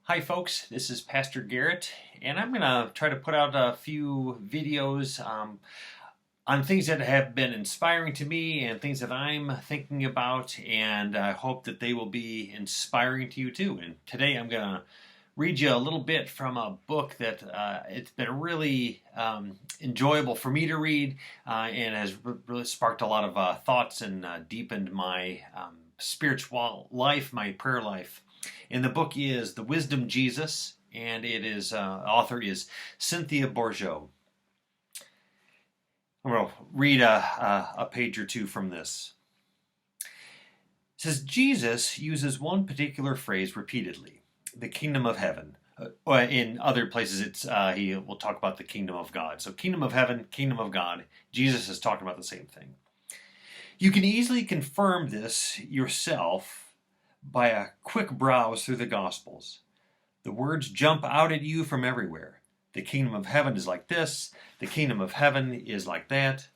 Hi folks, this is Pastor Garrett, and I'm going to try to put out a few videos on things that have been inspiring to me and things that I'm thinking about, and I hope that they will be inspiring to you too. And today I'm going to read you a little bit from a book that it's been really enjoyable for me to read and has really sparked a lot of thoughts and deepened my spiritual life, my prayer life. And the book is The Wisdom Jesus, and it is author is Cynthia Bourgeault. I'm going to read a page or two from this. It says, Jesus uses one particular phrase repeatedly, the kingdom of heaven. In other places, he will talk about the kingdom of God. So kingdom of heaven, kingdom of God. Jesus is talking about the same thing. You can easily confirm this yourself by a quick browse through the Gospels. The words jump out at you from everywhere. The kingdom of heaven is like this. The kingdom of heaven is like that.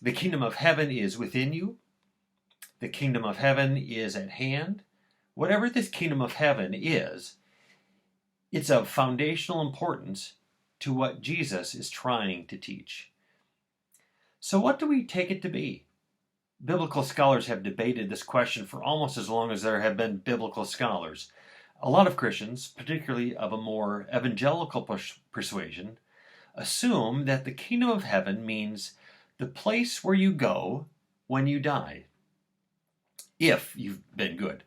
The kingdom of heaven is within you. The kingdom of heaven is at hand. Whatever this kingdom of heaven is, it's of foundational importance to what Jesus is trying to teach. So what do we take it to be? Biblical scholars have debated this question for almost as long as there have been biblical scholars. A lot of Christians, particularly of a more evangelical persuasion, assume that the kingdom of heaven means the place where you go when you die, if you've been good.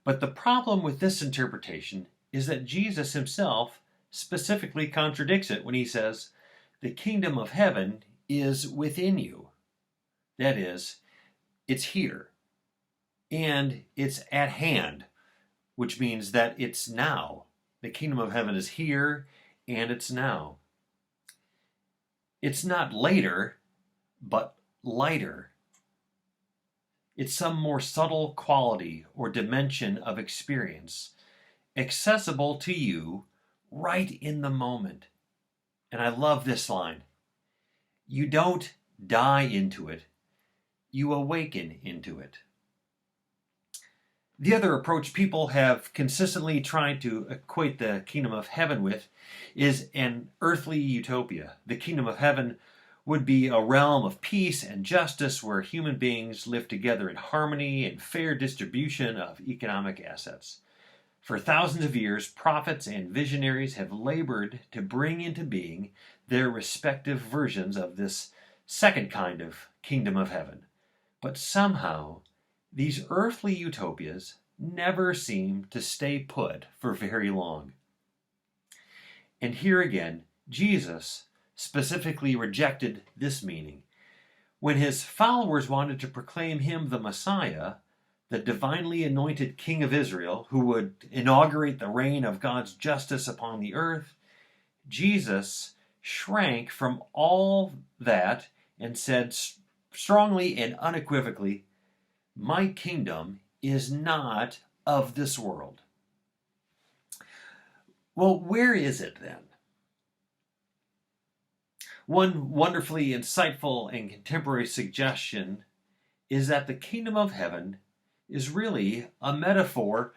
But the problem with this interpretation is that Jesus himself specifically contradicts it when he says, the kingdom of heaven is within you. That is, it's here, and it's at hand, which means that it's now. The kingdom of heaven is here, and it's now. It's not later, but lighter. It's some more subtle quality or dimension of experience, accessible to you right in the moment. And I love this line. You don't die into it. You awaken into it. The other approach people have consistently tried to equate the kingdom of heaven with is an earthly utopia. The kingdom of heaven would be a realm of peace and justice where human beings live together in harmony and fair distribution of economic assets. For thousands of years, prophets and visionaries have labored to bring into being their respective versions of this second kind of kingdom of heaven. But somehow, these earthly utopias never seem to stay put for very long. And here again, Jesus specifically rejected this meaning. When his followers wanted to proclaim him the Messiah, the divinely anointed King of Israel, who would inaugurate the reign of God's justice upon the earth, Jesus shrank from all that and said strongly and unequivocally, my kingdom is not of this world. Well, where is it then? One wonderfully insightful and contemporary suggestion is that the kingdom of heaven is really a metaphor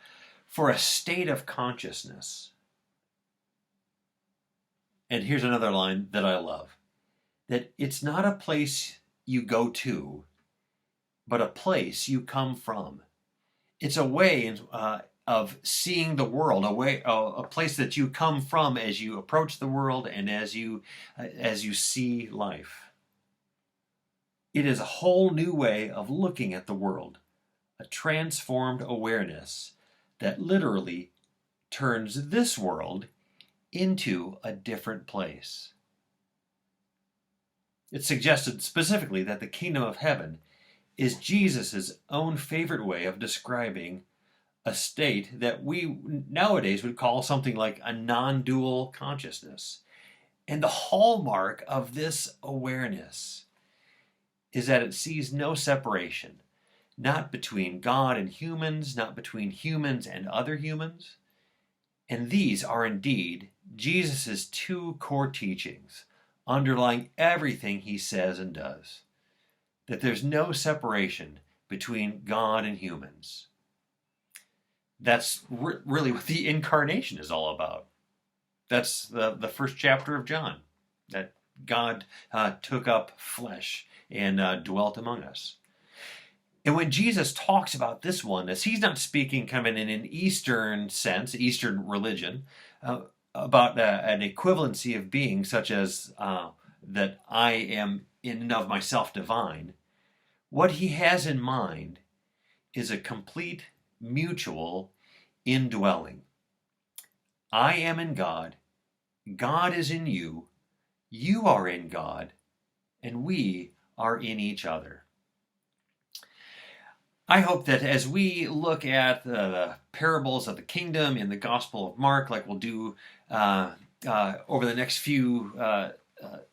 for a state of consciousness. And here's another line that I love, that it's not a place you go to, but a place you come from. It's a way of seeing the world, a place that you come from as you approach the world and as you see life. It is a whole new way of looking at the world, a transformed awareness that literally turns this world into a different place. It's suggested specifically that the kingdom of heaven is Jesus' own favorite way of describing a state that we nowadays would call something like a nondual consciousness. And the hallmark of this awareness is that it sees no separation, not between God and humans, not between humans and other humans. And these are indeed Jesus' two core teachings, underlying everything he says and does, that there's no separation between God and humans. That's really what the incarnation is all about. That's the first chapter of John, that God took up flesh and dwelt among us. And when Jesus talks about this oneness, he's not speaking kind of in an Eastern sense, Eastern religion, about an equivalency of being, such as that I am in and of myself divine. What he has in mind is a complete mutual indwelling. I am in God, God is in you, you are in God, and we are in each other. I hope that as we look at the parables of the kingdom in the Gospel of Mark, like we'll do over the next few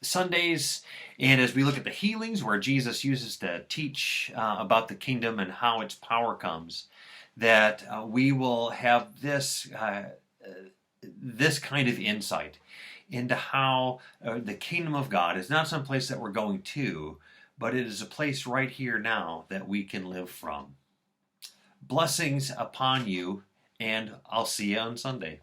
Sundays, and as we look at the healings where Jesus uses to teach about the kingdom and how its power comes, that we will have this this kind of insight into how the kingdom of God is not some place that we're going to, but it is a place right here now that we can live from. Blessings upon you, and I'll see you on Sunday.